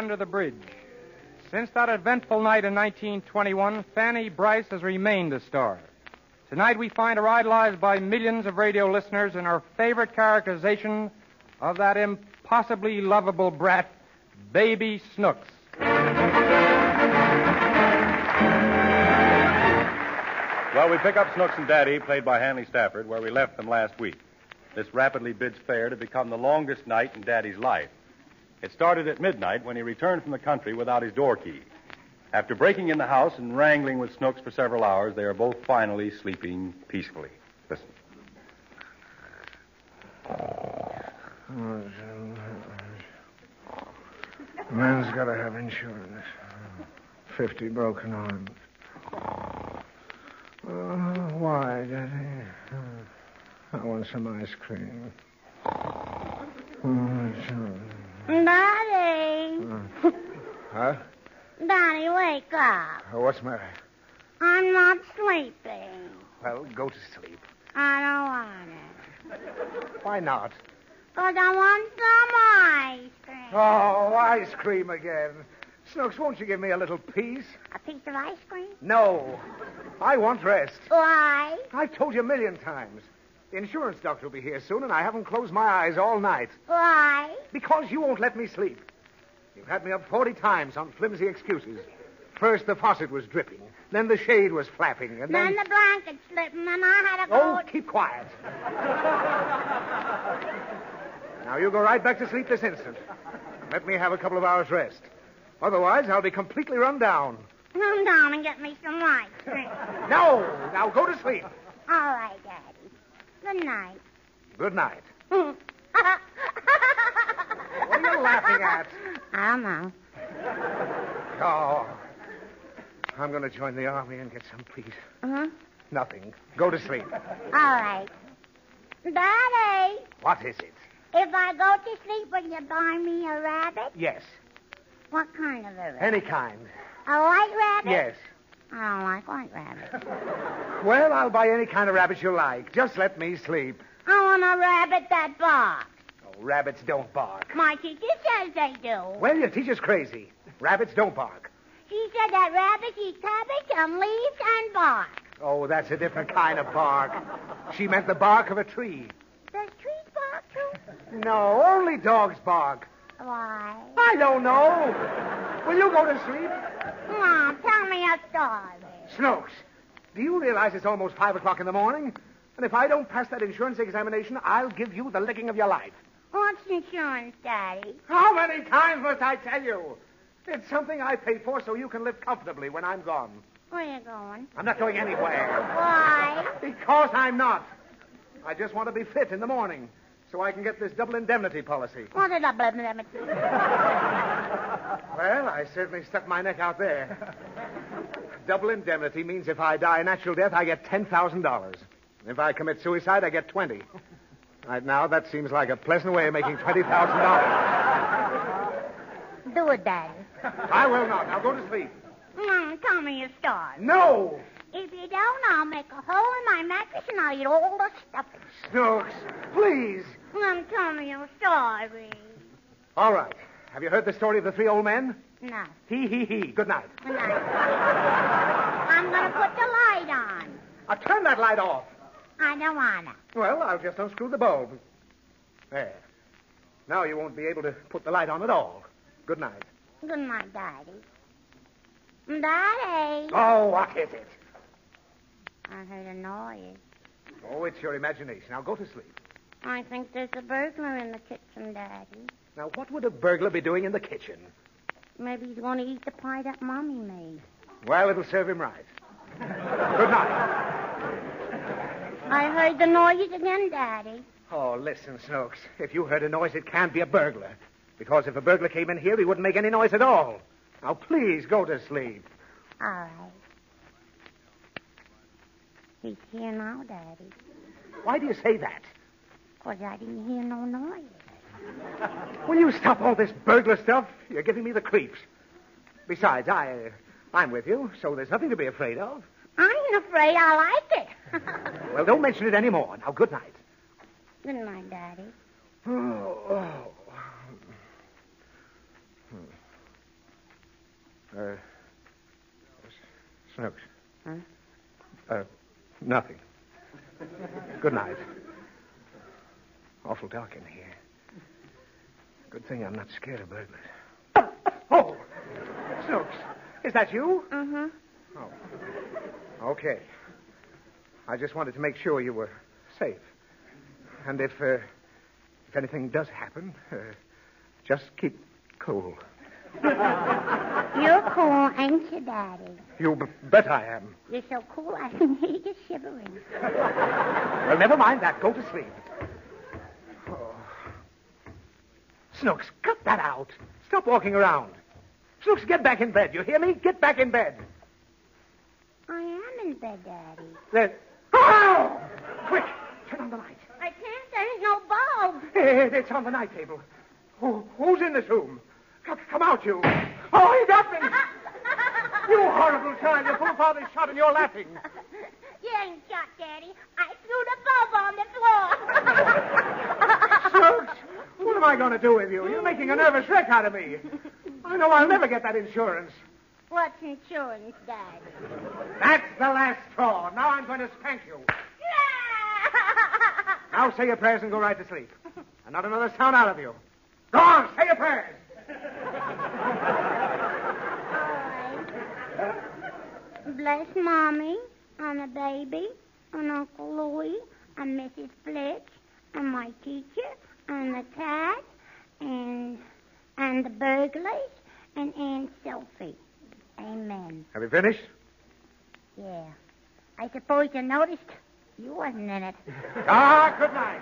under the bridge. Since that eventful night in 1921, Fanny Bryce has remained a star. Tonight we find her idolized by millions of radio listeners in her favorite characterization of that impossibly lovable brat, Baby Snooks. Well, we pick up Snooks and Daddy, played by Hanley Stafford, where we left them last week. This rapidly bids fair to become the longest night in Daddy's life. It started at midnight when he returned from the country without his door key. After breaking in the house and wrangling with Snooks for several hours, they are both finally sleeping peacefully. Listen. Man's got to have insurance. 50 broken arms. Why, Daddy? I want some ice cream. Daddy. Huh? Daddy, wake up. What's the matter? I'm not sleeping. Well, go to sleep. I don't want it. Why not? 'Cause I want some ice cream. Oh, ice cream again. Snooks, won't you give me a little piece? A piece of ice cream? No. I want rest. Why? I've told you a million times. The insurance doctor will be here soon, and I haven't closed my eyes all night. Why? Because you won't let me sleep. You've had me up 40 times on flimsy excuses. First, the faucet was dripping. Then the shade was flapping. And Then the blanket slipping, and I had to go... Oh, keep quiet. Now, you go right back to sleep this instant. Let me have a couple of hours' rest. Otherwise, I'll be completely run down. Come down and get me some ice cream. No! Now, go to sleep. All right, Daddy. Good night. Good night. What are you laughing at? I don't know. Oh. I'm going to join the army and get some peace. Uh-huh. Nothing. Go to sleep. All right. Daddy, What is it? if I go to sleep, will you buy me a rabbit? Yes. What kind of a rabbit? Any kind. A white rabbit? Yes. I don't like white rabbits. Well, I'll buy any kind of rabbit you like. Just let me sleep. I want a rabbit that barks. Oh, rabbits don't bark. My teacher says they do. Well, your teacher's crazy. Rabbits don't bark. She said that rabbits eat cabbage and leaves and bark. Oh, that's a different kind of bark. She meant the bark of a tree. Does trees bark too? No, only dogs bark. Why? I don't know. Will you go to sleep? Mom, tell me a story. Snooks, do you realize it's almost 5 o'clock in the morning? And if I don't pass that insurance examination, I'll give you the licking of your life. What's insurance, Daddy? How many times must I tell you? It's something I pay for so you can live comfortably when I'm gone. Where are you going? I'm not going anywhere. Why? Because I'm not. I just want to be fit in the morning so I can get this double indemnity policy. What is that? Well, I certainly stuck my neck out there. Double indemnity means if I die a natural death, I get $10,000. If I commit suicide, I get 20. Right now, that seems like a pleasant way of making $20,000. Do it, Daddy. I will not. Now go to sleep. Mom, tell me a story. No! If you don't, I'll make a hole in my mattress and I'll eat all the stuffing. Snooks, please. Mom, tell me a story. All right. Have you heard the story of the 3 old men? No. He. Good night. Good night. I'm going to put the light on. I'll turn that light off. I don't want to. Well, I'll just unscrew the bulb. There. Now you won't be able to put the light on at all. Good night. Good night, Daddy. Daddy. Oh, what is it? I heard a noise. Oh, it's your imagination. Now go to sleep. I think there's a burglar in the kitchen, Daddy. Now, what would a burglar be doing in the kitchen? Maybe he's going to eat the pie that Mommy made. Well, it'll serve him right. Good night. I heard the noise again, Daddy. Oh, listen, Snooks. If you heard a noise, it can't be a burglar. Because if a burglar came in here, he wouldn't make any noise at all. Now, please go to sleep. All right. He's here now, Daddy. Why do you say that? 'Cause I didn't hear no noise. Will you stop all this burglar stuff? You're giving me the creeps. Besides, I'm with you, so there's nothing to be afraid of. I ain't afraid. I like it. Well, don't mention it anymore. Now, good night. Good night, Daddy. Oh. Snooks. Huh? Nothing. Good night. Awful dark in here. Good thing I'm not scared of burglars. Oh! Snooks, is that you? Mm-hmm. Oh. Okay. I just wanted to make sure you were safe. And if anything does happen, just keep cool. You're cool, ain't you, Daddy? You bet I am. You're so cool, I can hear you shivering. Well, never mind that. Go to sleep. Oh. Snooks, cut that out. Stop walking around. Snooks, get back in bed. You hear me? Get back in bed. I am in bed, Daddy. Then... Oh! Quick, turn on the light. I can't. There's no bulb. It's on the night table. Who's in this room? Come out, you. Oh, he got me. You horrible child. Your poor father's shot and you're laughing. You ain't shot, Daddy. I threw the bulb on the floor. Snooks, what am I going to do with you? You're making a nervous wreck out of me. I know I'll never get that insurance. What's insurance, Daddy? That's the last straw. Now I'm going to spank you. Now say your prayers and go right to sleep. And not another sound out of you. Go on, say your prayers. Bless Mommy and the baby and Uncle Louie and Mrs. Flitch and my teacher and the cat and the burglars and Aunt Sophie. Amen. Have you finished? Yeah. I suppose you noticed you wasn't in it. Good night.